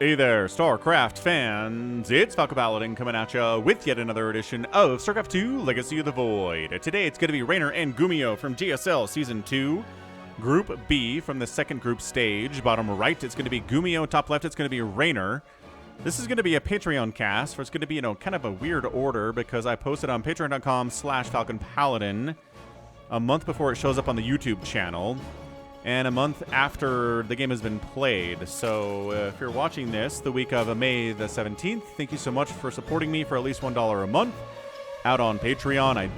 Hey there, StarCraft fans! It's Falcon Paladin coming at you with yet another edition of StarCraft 2 Legacy of the Void. Today it's going to be Reynor and GuMiho from GSL Season 2. Group B from the second group stage. Bottom right, it's going to be GuMiho. Top left, it's going to be Reynor. This is going to be a Patreon cast, where it's going to be, kind of a weird order because I posted on patreon.com/FalconPaladin a month before it shows up on the YouTube channel. And a month after the game has been played. So if you're watching this the week of May the 17th, thank you so much for supporting me for at least $1 a month out on Patreon. I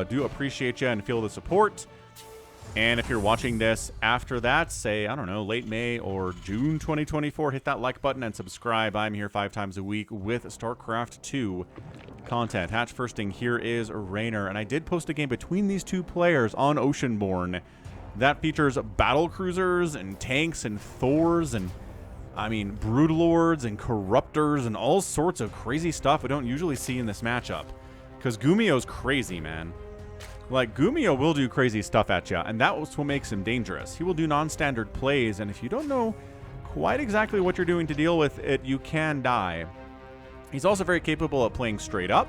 do appreciate you and feel the support. And if you're watching this after that, say, I don't know, late May or June 2024, hit that like button and subscribe. I'm here 5 times a week with StarCraft 2 content. Hatch firsting, here is Reynor. And I did post a game between these two players on Oceanborn that features battle cruisers and tanks and Thors and, Broodlords and Corruptors and all sorts of crazy stuff we don't usually see in this matchup. Because GuMiho's crazy, man. Like, GuMiho will do crazy stuff at you, and that's what makes him dangerous. He will do non-standard plays, and if you don't know quite exactly what you're doing to deal with it, you can die. He's also very capable of playing straight up.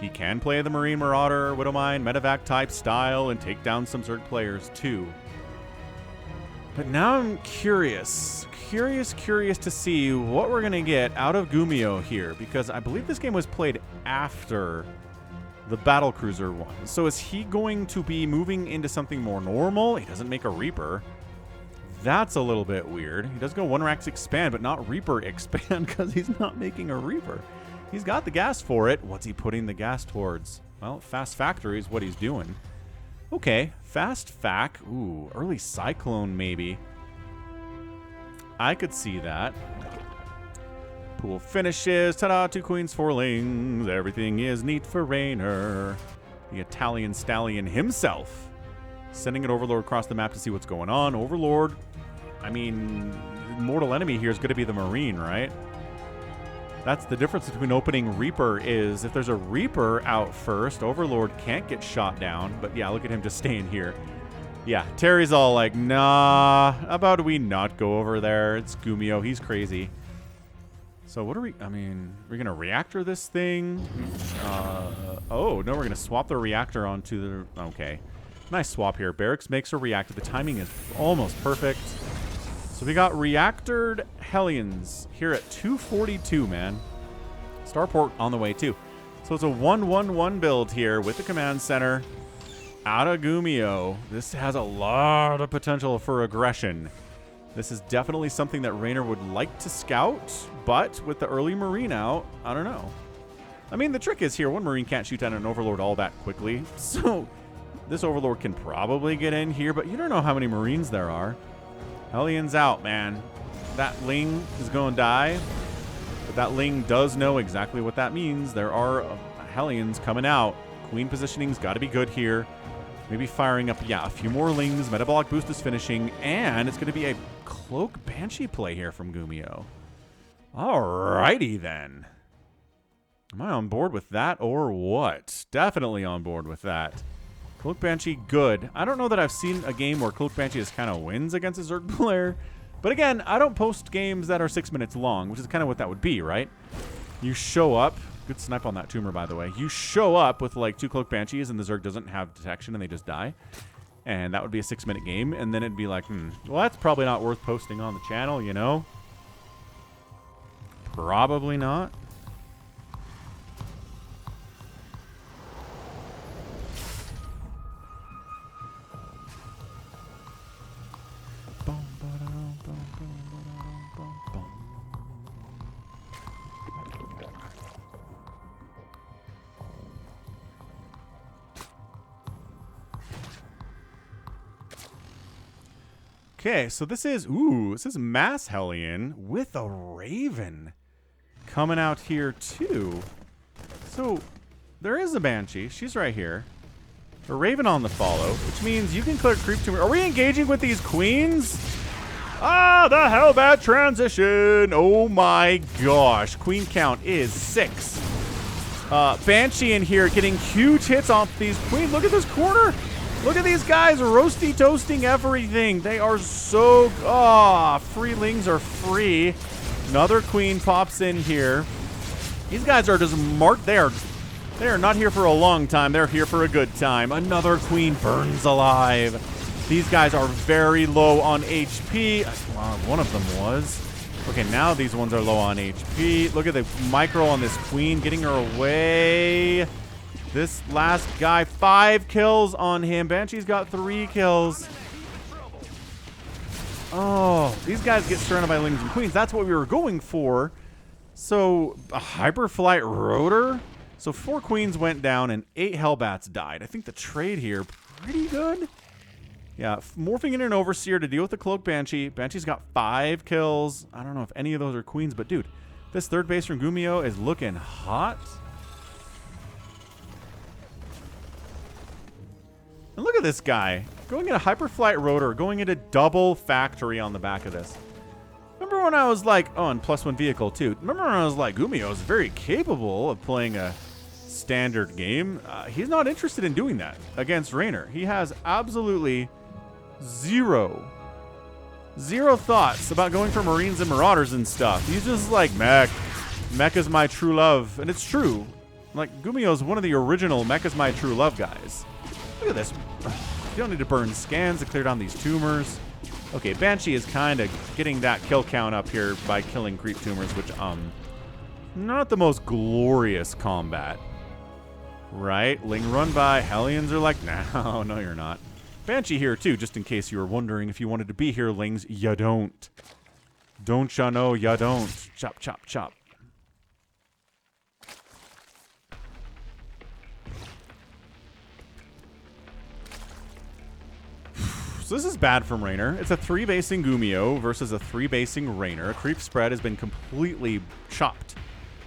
He can play the Marine Marauder, Widowmine, Medevac type style, and take down some Zerg players too. But now I'm curious to see what we're going to get out of GuMiho here, because I believe this game was played after the Battlecruiser one. So is he going to be moving into something more normal? He doesn't make a Reaper. That's a little bit weird. He does go 1-Rax expand, but not Reaper expand because he's not making a Reaper. He's got the gas for it. What's he putting the gas towards? Well, Fast Factory is what he's doing. Okay, Fast Fac. Ooh, early Cyclone maybe. I could see that. Pool finishes. Ta-da, 2 queens, 4 lings. Everything is neat for Reynor. The Italian stallion himself. Sending an Overlord across the map to see what's going on. Overlord, mortal enemy here is going to be the Marine, right? That's the difference between opening Reaper is if there's a Reaper out first, Overlord can't get shot down. But yeah, look at him just staying here. Yeah, Terry's all like, nah, how about we not go over there? It's GuMiho, he's crazy. So what are we, we're going to reactor this thing? Oh, no, we're going to swap the reactor onto the, okay. Nice swap here. Barracks makes a reactor. The timing is almost perfect. So we got reactored Hellions here at 242, man. Starport on the way, too. So it's a 1-1-1 build here with the command center out of GuMiho. This has a lot of potential for aggression. This is definitely something that Reynor would like to scout, but with the early Marine out, I don't know. The trick is here, one Marine can't shoot down an Overlord all that quickly, so this Overlord can probably get in here, but you don't know how many Marines there are. Hellions out, man. That Ling is going to die, but that Ling does know exactly what that means. There are Hellions coming out. Queen positioning's got to be good here. Maybe firing up, yeah, a few more Lings. Metabolic boost is finishing, and it's going to be a Cloak Banshee play here from GuMiho. Alrighty then. Am I on board with that or what? Definitely on board with that. Cloak Banshee, good. I don't know that I've seen a game where Cloak Banshee just kind of wins against a Zerg player. But again, I don't post games that are 6 minutes long, which is kind of what that would be, right? You show up. Good snipe on that tumor, by the way. You show up with like 2 Cloak Banshees and the Zerg doesn't have detection and they just die. And that would be a 6-minute game. And then it'd be like, well, that's probably not worth posting on the channel, you know? Probably not. Okay, so this is Mass Hellion with a Raven coming out here too. So there is a Banshee. She's right here. A Raven on the follow, which means you can clear creep tumor. Are we engaging with these queens? Ah, the Hellbat transition. Oh my gosh. Queen count is 6. Banshee in here getting huge hits off these queens. Look at this corner. Look at these guys roasty toasting everything. They are so... free lings are free. Another queen pops in here. These guys are just marked there. They are not here for a long time. They're here for a good time. Another queen burns alive. These guys are very low on HP. One of them was. Okay, now these ones are low on HP. Look at the micro on this queen, getting her away. This last guy, 5 kills on him. Banshee's got 3 kills. Oh, these guys get surrounded by lings and queens. That's what we were going for. So, a Hyperflight Rotor? So 4 queens went down and 8 Hellbats died. I think the trade here, pretty good. Yeah, morphing in an Overseer to deal with the Cloak Banshee. Banshee's got 5 kills. I don't know if any of those are queens, but dude, this third base from GuMiho is looking hot. And look at this guy. Going into Hyperflight Rotor, going into double factory on the back of this. Remember when I was like, oh, and +1 vehicle too. Remember when I was like, GuMiho is very capable of playing a standard game. He's not interested in doing that against Reynor. He has absolutely zero thoughts about going for Marines and Marauders and stuff. He's just like, mech. Mech is my true love. And it's true. Like, GuMiho is one of the original mech is my true love guys. Look at this. You don't need to burn scans to clear down these tumors. Okay, Banshee is kind of getting that kill count up here by killing creep tumors, which, not the most glorious combat. Right? Ling run by. Hellions are like, no, no, you're not. Banshee here, too, just in case you were wondering if you wanted to be here, Lings. Ya don't. Don't ya know ya don't. Chop, chop, chop. So this is bad from Reynor. It's a 3-basing GuMiho versus a 3-basing Reynor. Creep spread has been completely chopped.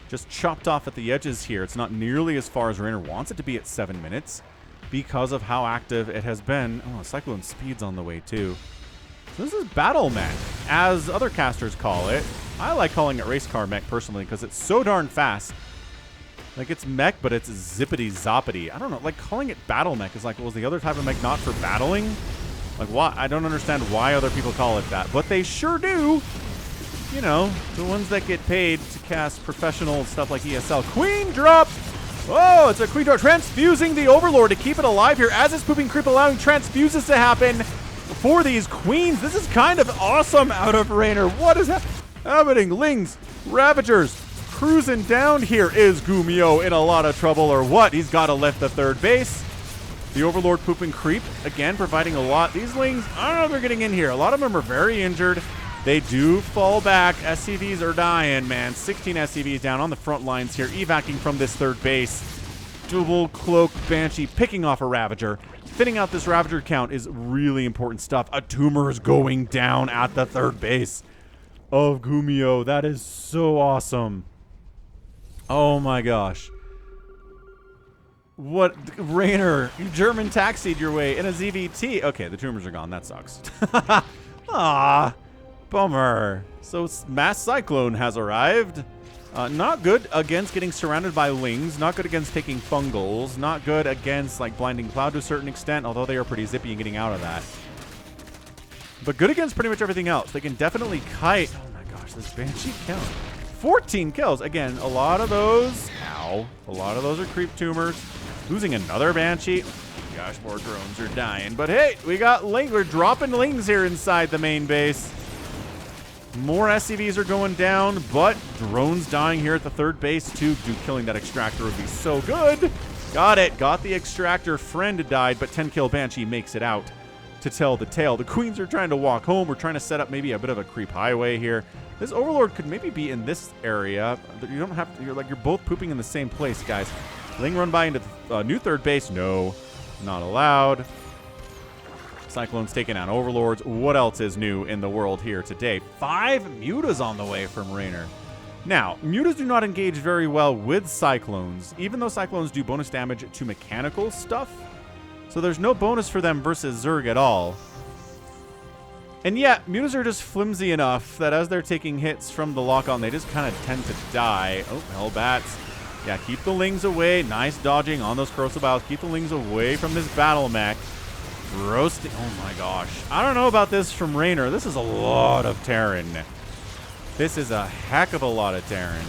Just chopped off at the edges here. It's not nearly as far as Reynor wants it to be at 7 minutes because of how active it has been. Oh, Cyclone Speed's on the way too. So this is Battle Mech, as other casters call it. I like calling it Race Car Mech personally because it's so darn fast. Like, it's mech, but it's zippity-zoppity. I don't know. Like, calling it Battle Mech is like, well, was the other type of mech not for battling? Like, why? I don't understand why other people call it that, but they sure do. You know, the ones that get paid to cast professional stuff like ESL. Queen drop! Oh, it's a queen drop. Transfusing the Overlord to keep it alive here as it's pooping creep, allowing transfuses to happen for these queens. This is kind of awesome out of Reynor. What is happening? Lings, Ravagers, cruising down here. Is GuMiho in a lot of trouble or what? He's got to lift the third base. The Overlord pooping creep, again, providing a lot. These Lings, I don't know if they're getting in here. A lot of them are very injured. They do fall back. SCVs are dying, man. 16 SCVs down on the front lines here, evacing from this third base. Double Cloak Banshee picking off a Ravager. Thinning out this Ravager count is really important stuff. A tumor is going down at the third base of GuMiho. That is so awesome. Oh my gosh. What? Reynor, you German taxied your way in a ZVT. Okay, the tumors are gone. That sucks. Ah, bummer. So Mass Cyclone has arrived. Not good against getting surrounded by Lings. Not good against taking fungals. Not good against, like, Blinding Cloud to a certain extent, although they are pretty zippy in getting out of that. But good against pretty much everything else. They can definitely kite. Oh my gosh, this Banshee count. 14 kills. Again, a lot of those. Ow. A lot of those are creep tumors. Losing another Banshee. Gosh, more drones are dying. But hey, we got Ling. We're dropping Lings here inside the main base. More SCVs are going down, but drones dying here at the third base too. Dude, killing that extractor would be so good. Got it. Got the extractor. Friend died, but 10-kill Banshee makes it out to tell the tale. The queens are trying to walk home. We're trying to set up maybe a bit of a creep highway here. This Overlord could maybe be in this area. You don't have to. You're both pooping in the same place, guys. Ling run by into the new third base. No, not allowed. Cyclone's taking out Overlords. What else is new in the world here today? 5 Mutas on the way from Reynor. Now, Mutas do not engage very well with Cyclones, even though Cyclones do bonus damage to mechanical stuff. So there's no bonus for them versus Zerg at all. And yet, Mutas are just flimsy enough that as they're taking hits from the lock-on, they just kind of tend to die. Oh, Hellbats. Yeah, keep the Lings away. Nice dodging on those Corrosive Biles. Keep the Lings away from this Battle Mech. Roasting. Oh my gosh. I don't know about this from Reynor. This is a lot of Terran. This is a heck of a lot of Terran.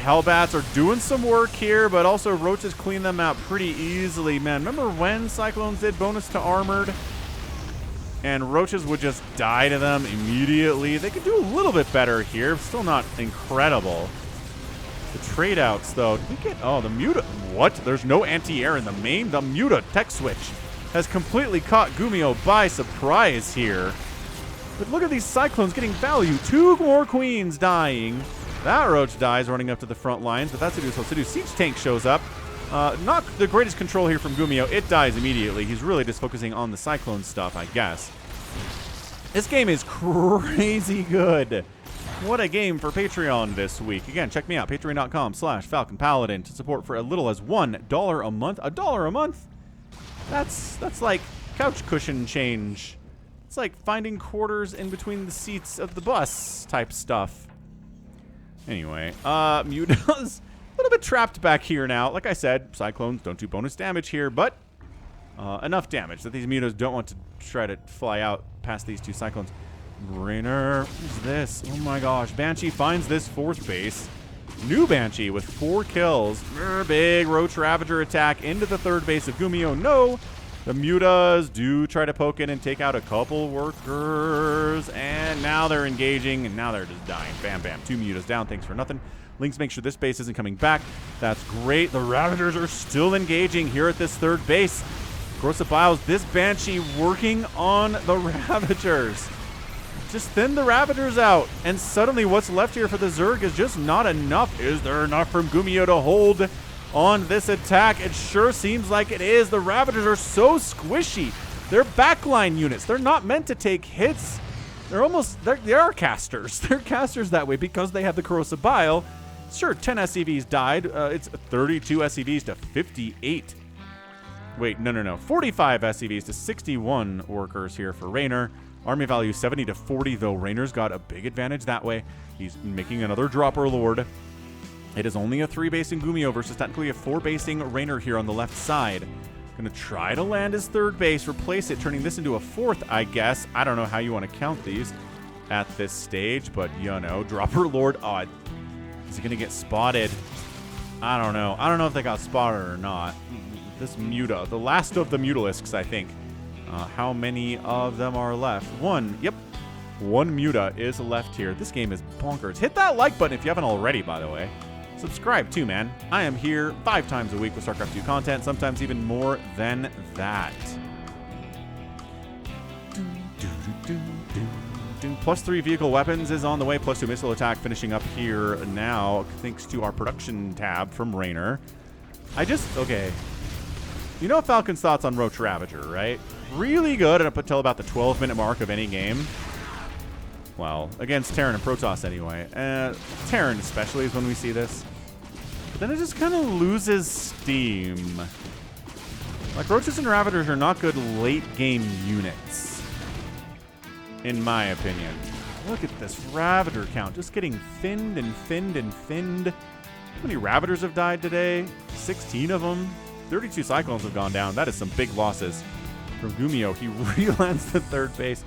Hellbats are doing some work here, but also Roaches clean them out pretty easily, man. Remember when Cyclones did bonus to armored? And Roaches would just die to them immediately. They could do a little bit better here. Still not incredible. The trade outs, though. Did we get... Oh, the Muta... What? There's no anti-air in the main? The Muta tech switch has completely caught GuMiho by surprise here. But look at these Cyclones getting value. 2 more Queens dying. That Roach dies running up to the front lines, but that's what he's supposed to do. Siege Tank shows up. Not the greatest control here from GuMiho. It dies immediately. He's really just focusing on the Cyclone stuff, I guess. This game is crazy good. What a game for Patreon this week. Again, check me out, patreon.com/Falcon Paladin to support for as little as $1 a month. $1 a month? That's like couch cushion change. It's like finding quarters in between the seats of the bus type stuff. Anyway, Muta's a little bit trapped back here now. Like I said, Cyclones don't do bonus damage here, but enough damage that these Mutas don't want to try to fly out past these 2 Cyclones. Reynor, what is this? Oh my gosh. Banshee finds this 4th base. New Banshee with 4 kills. Big Roach Ravager attack into the 3rd base of GuMiho. No! The Mutas do try to poke in and take out a couple workers. And now they're engaging, and now they're just dying. Bam, bam. 2 Mutas down. Thanks for nothing. Lynx make sure this base isn't coming back. That's great. The Ravagers are still engaging here at this 3rd base. Corrosive Biles, this Banshee working on the Ravagers. Just thin the Ravagers out. And suddenly what's left here for the Zerg is just not enough. Is there enough from GuMiho to hold on this attack? It sure seems like it is. The Ravagers are so squishy. They're backline units. They're not meant to take hits. They are casters. They're casters that way because they have the Corrosive Bile. Sure, 10 SCVs died. It's 32 SCVs to 58. Wait, no. 45 SCVs to 61 workers here for Reynor. Army value 70 to 40, though. Reynor's got a big advantage that way. He's making another Dropper Lord. It is only a 3-basing GuMiho versus technically a 4-basing Reynor here on the left side. Gonna try to land his 3rd base, replace it, turning this into a 4th, I guess. I don't know how you want to count these at this stage, but, you know, Dropper Lord. Oh, is he gonna get spotted? I don't know. I don't know if they got spotted or not. This Muta, the last of the Mutalisks, I think. How many of them are left? 1. Yep. 1 Muta is left here. This game is bonkers. Hit that like button if you haven't already, by the way. Subscribe too, man. I am here 5 times a week with StarCraft 2 content, sometimes even more than that. +3 vehicle weapons is on the way, +2 missile attack finishing up here now, thanks to our production tab from Reynor. Okay. You know Falcon's thoughts on Roach Ravager, right? Really good up until about the 12-minute mark of any game. Well, against Terran and Protoss anyway. Terran especially is when we see this. But then it just kind of loses steam. Like, Roaches and Ravagers are not good late-game units, in my opinion. Look at this Ravager count, just getting thinned and thinned and thinned. How many Ravagers have died today? 16 of them. 32 Cyclones have gone down. That is some big losses from GuMiho. He relands the 3rd base.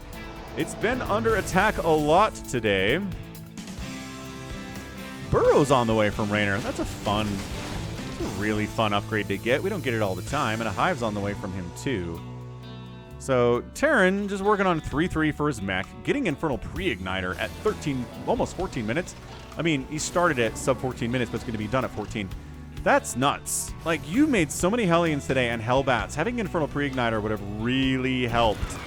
It's been under attack a lot today. Burrow's on the way from Reynor. That's a really fun upgrade to get. We don't get it all the time. And a Hive's on the way from him too. So Terran just working on 3-3 for his mech, getting Infernal Pre-Igniter at 13, almost 14 minutes. I mean, he started at sub 14 minutes, but it's going to be done at 14. That's nuts. Like, you made so many Hellions today and Hellbats. Having Infernal Pre-Igniter would have really helped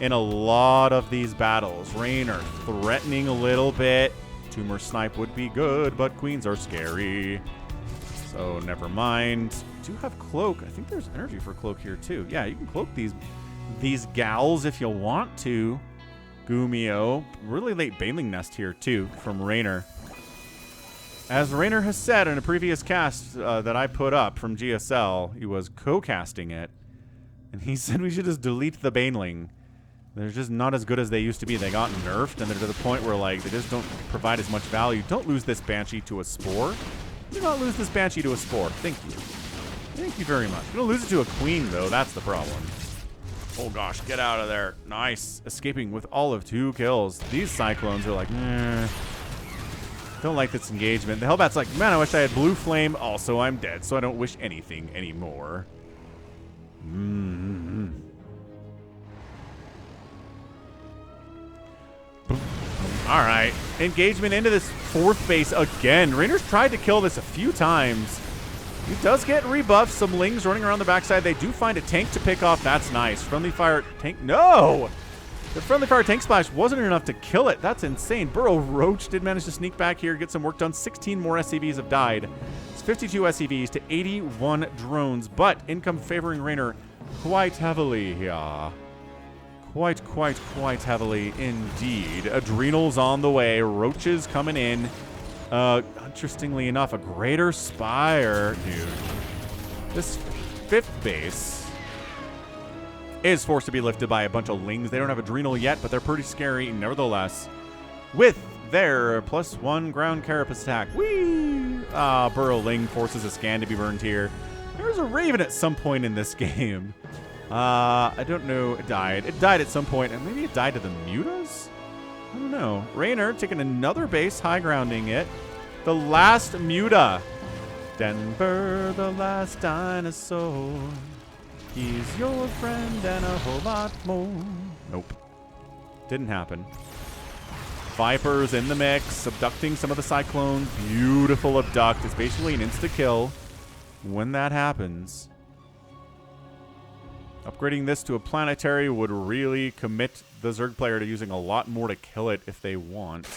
in a lot of these battles. Reynor threatening a little bit. Tumor Snipe would be good, but Queens are scary. So never mind. Do have Cloak. I think there's energy for Cloak here too. Yeah, you can cloak these gals if you want to. GuMiho. Really late Baneling Nest here too from Reynor. As Reynor has said in a previous cast that I put up from GSL, he was co-casting it, and he said we should just delete the Baneling. They're just not as good as they used to be. They got nerfed, and they're to the point where, like, they just don't provide as much value. Don't lose this Banshee to a Spore. Do not lose this Banshee to a Spore. Thank you. Thank you very much. You're going to lose it to a Queen, though. That's the problem. Oh gosh, get out of there. Nice. Escaping with all of 2 kills. These Cyclones are like, don't like this engagement. The Hellbat's like, man, I wish I had Blue Flame. Also, I'm dead, so I don't wish anything anymore. All right. Engagement into this 4th base again. Reynor's tried to kill this a few times. He does get rebuffed. Some Lings running around the backside. They do find a tank to pick off. That's nice. Friendly fire tank. No! The friendly fire tank splash wasn't enough to kill it. That's insane. Burrow Roach did manage to sneak back here, get some work done. 16 more SCVs have died. It's 52 SCVs to 81 drones, but income favoring Reynor quite heavily here. Quite heavily indeed. Adrenals on the way. Roaches coming in. Interestingly enough, a Greater Spire, dude. This 5th base is forced to be lifted by a bunch of Lings. They don't have Adrenal yet, but they're pretty scary nevertheless. With their +1 ground carapace attack. Whee! Burrow Ling forces a scan to be burned here. There's a Raven at some point in this game. I don't know. It died. It died at some point, and maybe it died to the Mutas? I don't know. Reynor taking another base, high grounding it. The last Muta. Denver, the last dinosaur. He's your friend and a whole lot more. Nope. Didn't happen. Vipers in the mix, abducting some of the Cyclones. Beautiful abduct. It's basically an insta-kill when that happens. Upgrading this to a planetary would really commit the Zerg player to using a lot more to kill it if they want.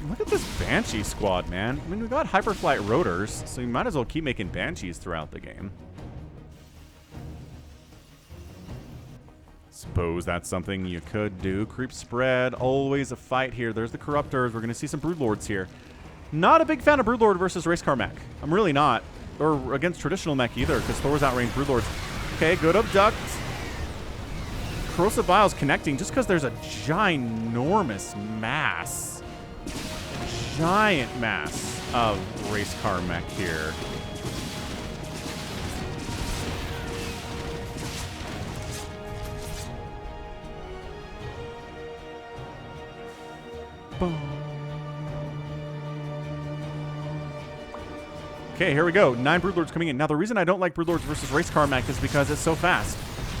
Look at this Banshee squad, man. I mean, we got Hyperflight Rotors, so you might as well keep making Banshees throughout the game. Suppose that's something you could do. Creep spread, always a fight here. There's the Corruptors. We're going to see some Broodlords here. Not a big fan of Broodlord versus Racecar Mech. I'm really not. Or against traditional mech either, because Thor's outranged Broodlords. Okay, good abduct. Corrosive Vile's connecting just because there's a ginormous mass. Giant mass of Racecar Mech here. Boom. Okay, here we go. 9 Broodlords coming in. Now, the reason I don't like Broodlords versus Racecar Mech is because it's so fast.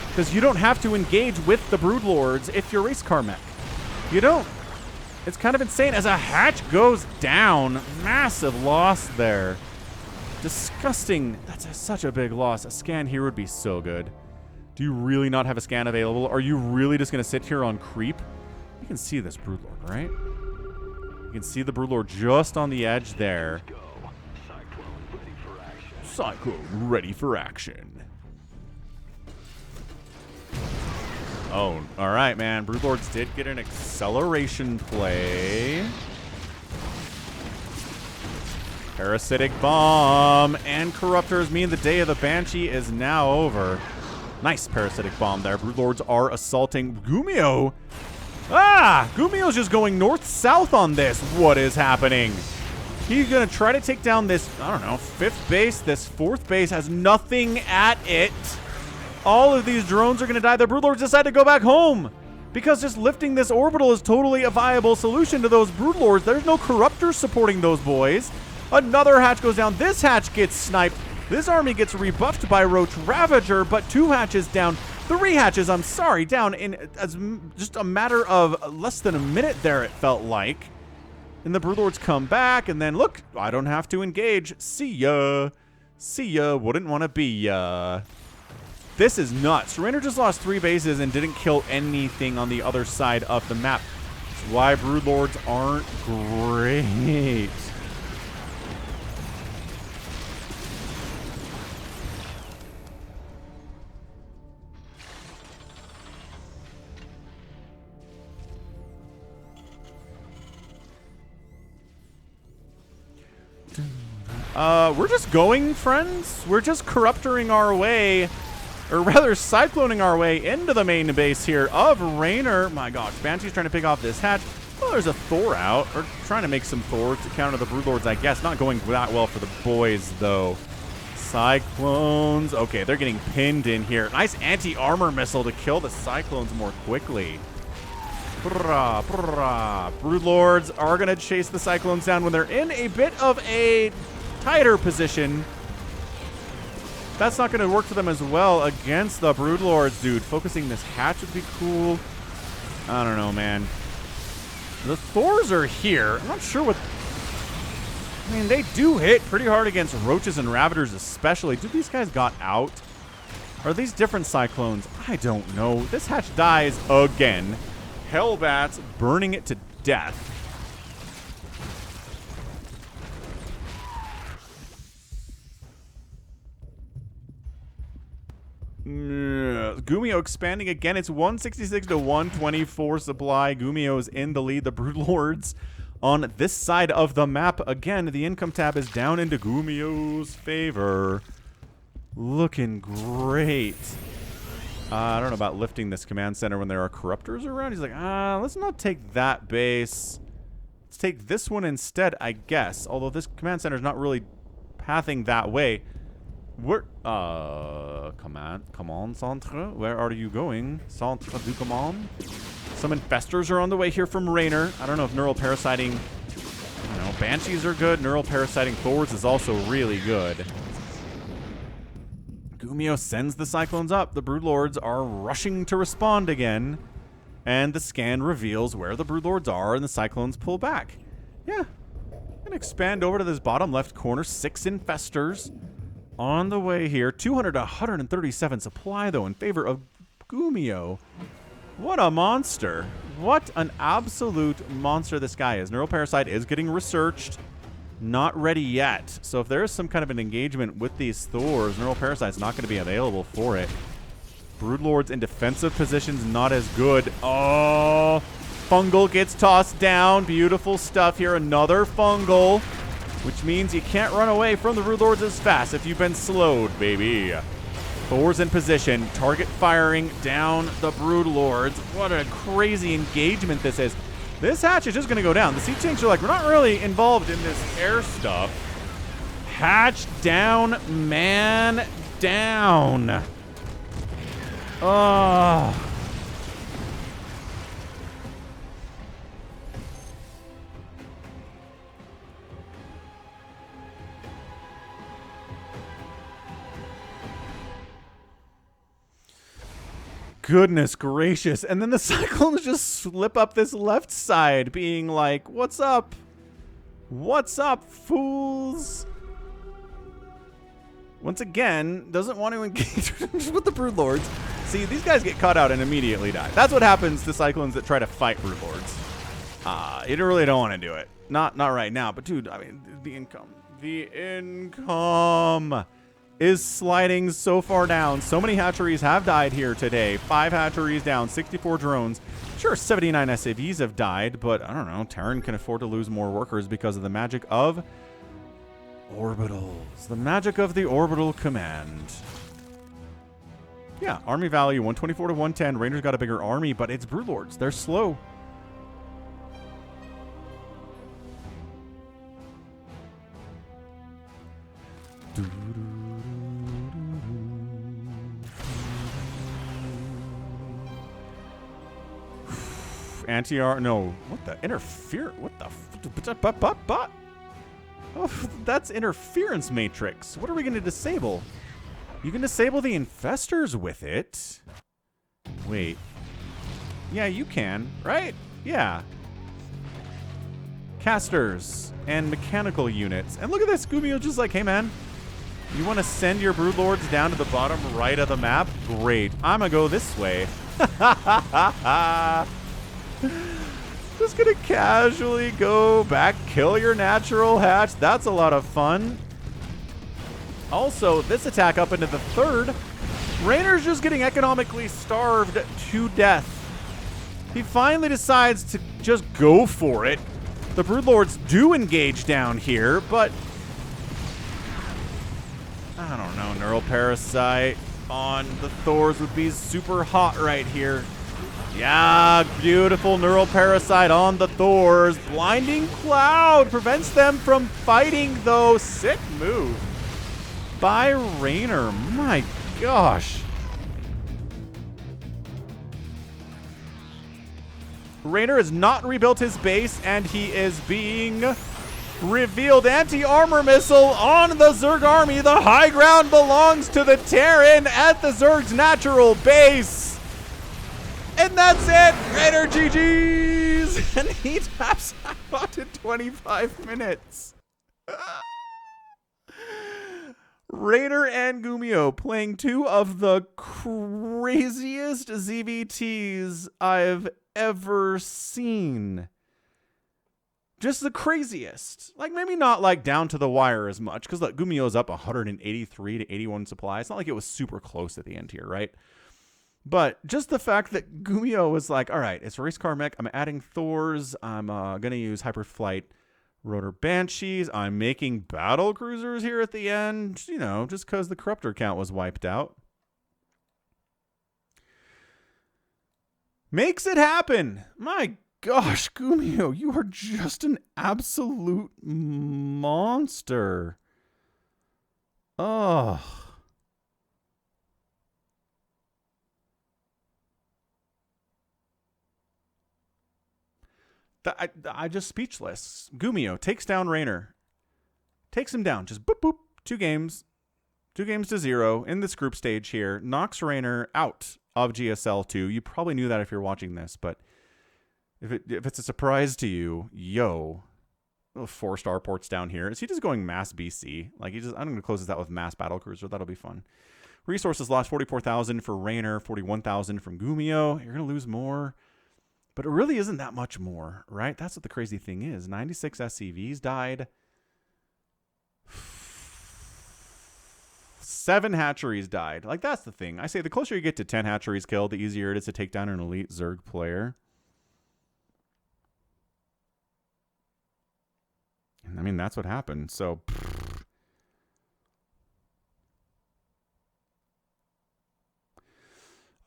Because you don't have to engage with the Broodlords if you're Racecar Mech. You don't. It's kind of insane. As a hatch goes down, massive loss there. Disgusting. That's such a big loss. A scan here would be so good. Do you really not have a scan available? Are you really just going to sit here on creep? You can see this Broodlord, right? You can see the Broodlord just on the edge there. Cyclone ready for action. Oh, all right, man. Broodlords did get an acceleration play. Parasitic Bomb and Corruptors mean the day of the Banshee is now over. Nice Parasitic Bomb there. Broodlords are assaulting GuMiho. Ah! GuMiho's just going north-south on this. What is happening? He's going to try to take down this, I don't know, 5th base. This 4th base has nothing at it. All of these drones are going to die. The Broodlords decide to go back home because just lifting this orbital is totally a viable solution to those Broodlords. There's no Corruptors supporting those boys. Another hatch goes down. This hatch gets sniped. This army gets rebuffed by Roach Ravager, but 2 hatches down. 3 hatches, I'm sorry, down in just a matter of less than a minute there, it felt like. And the Broodlords come back, and then, look, I don't have to engage. See ya. See ya. Wouldn't want to be ya. This is nuts. Reynor just lost 3 bases and didn't kill anything on the other side of the map. That's why Broodlords aren't great. We're just going, friends. We're just corruptoring our way, or rather cycloning our way into the main base here of Reynor. My gosh, Banshee's trying to pick off this hatch. Oh, there's a Thor out, or trying to make some Thors to counter the Broodlords, I guess. Not going that well for the boys, though. Cyclones. Okay, they're getting pinned in here. Nice anti-armor missile to kill the Cyclones more quickly. Broodlords are going to chase the Cyclones down when they're in a bit of a tighter position. That's not going to work for them as well against the Broodlords, dude. Focusing this hatch would be cool. I don't know, man. The Thors are here. I'm not sure what... I mean, they do hit pretty hard against Roaches and Ravagers especially. Do these guys got out? Are these different Cyclones? I don't know. This hatch dies again. Hellbats burning it to death. GuMiho expanding again. It's 166 to 124 supply. GuMiho's in the lead. The Broodlords on this side of the map. Again, the income tab is down into GuMiho's favor. Looking great. I don't know about lifting this command center when there are corruptors around. He's like, let's not take that base. Let's take this one instead, I guess. Although this command center is not really pathing that way. We're, come on, Centre. Where are you going? Centre du command. Some infestors are on the way here from Reynor. I don't know if neural parasiting, you know, Banshees are good. Neural parasiting Thors is also really good. GuMiho sends the Cyclones up. The Broodlords are rushing to respond again. And the scan reveals where the Broodlords are and the Cyclones pull back. Yeah. I'm gonna expand over to this bottom left corner. 6 infestors on the way here. 200 to 137 supply, though, in favor of GuMiho. What a monster. What an absolute monster this guy is. Neural Parasite is getting researched. Not ready yet. So if there is some kind of an engagement with these Thors, Neural Parasite's not going to be available for it. Broodlords in defensive positions, not as good. Oh, Fungal gets tossed down. Beautiful stuff here. Another Fungal, which means you can't run away from the Broodlords as fast if you've been slowed, baby. Thor's in position. Target firing down the Broodlords. What a crazy engagement this is. This hatch is just going to go down. The Sea Tanks are like, we're not really involved in this air stuff. Hatch down, man down. Oh. Goodness gracious. And then the Cyclones just slip up this left side, being like, what's up? What's up, fools? Once again, doesn't want to engage with the Broodlords. See, these guys get caught out and immediately die. That's what happens to Cyclones that try to fight Broodlords. You really don't want to do it. Not right now. But, dude, I mean, the income. The income is sliding so far down. So many hatcheries have died here today. 5 hatcheries down, 64 drones. Sure, 79 SAVs have died, but I don't know. Terran can afford to lose more workers because of the magic of orbitals. The magic of the orbital command. Yeah, army value 124 to 110. Reynor's got a bigger army, but it's Broodlords. They're slow. Anti-R, no, what the interfere, what the oh, that's interference matrix. What are we going to disable? You can disable the infestors with it. Wait. Yeah, you can, right? Yeah. Casters and mechanical units. And look at this, GuMiho just like, hey man, you want to send your Broodlords down to the bottom right of the map? Great. I'm going to go this way. Just gonna casually go back, kill your natural hatch. That's a lot of fun. Also, this attack up into the 3rd. Reynor's just getting economically starved to death. He finally decides to just go for it. The Broodlords do engage down here, but I don't know. Neural Parasite on the Thors would be super hot right here. Yeah, beautiful Neural Parasite on the Thors. Blinding Cloud prevents them from fighting, though. Sick move by Reynor. My gosh. Reynor has not rebuilt his base, and he is being revealed. Anti-armor missile on the Zerg army. The high ground belongs to the Terran at the Zerg's natural base. And that's it. Reynor GG's. And he taps out in 25 minutes. Reynor and GuMiho playing two of the craziest ZVTs I've ever seen. Just the craziest. Like, maybe not like down to the wire as much, because look, GuMiho's up 183 to 81 supply. It's not like it was super close at the end here, right? But just the fact that GuMiho was like, all right, it's race car mech. I'm adding Thors. I'm going to use Hyperflight Rotor Banshees. I'm making battle cruisers here at the end, you know, just because the corruptor count was wiped out. Makes it happen. My gosh, GuMiho, you are just an absolute monster. Oh. I just speechless. GuMiho takes down Reynor. Takes him down. Just boop, boop. 2 games. 2 games to 0 in this group stage here. Knocks Reynor out of GSL 2. You probably knew that if you're watching this, but if it's a surprise to you, yo, 4-star ports down here. Is he just going mass BC? Like, I'm going to close this out with mass battlecruiser. That'll be fun. Resources lost 44,000 for Reynor, 41,000 from GuMiho. You're going to lose more. But it really isn't that much more, right? That's what the crazy thing is. 96 SCVs died. 7 hatcheries died. Like, that's the thing. I say the closer you get to 10 hatcheries killed, the easier it is to take down an elite Zerg player. And I mean, that's what happened. So,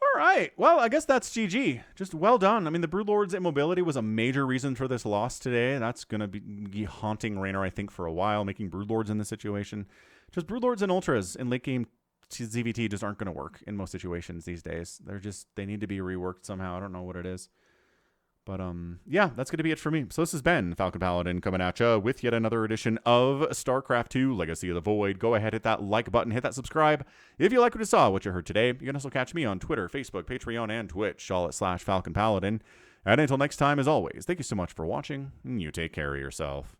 all right. Well, I guess that's GG. Just well done. I mean, the Broodlord's immobility was a major reason for this loss today. That's going to be haunting Reynor, I think, for a while, making Broodlords in this situation. Just Broodlords and Ultras in late game ZVT just aren't going to work in most situations these days. They need to be reworked somehow. I don't know what it is. But, yeah, that's going to be it for me. So this has been Falcon Paladin coming at you with yet another edition of StarCraft 2 Legacy of the Void. Go ahead, hit that like button, hit that subscribe. If you like what you saw, what you heard today, you can also catch me on Twitter, Facebook, Patreon, and Twitch, all at /Falcon Paladin. And until next time, as always, thank you so much for watching, and you take care of yourself.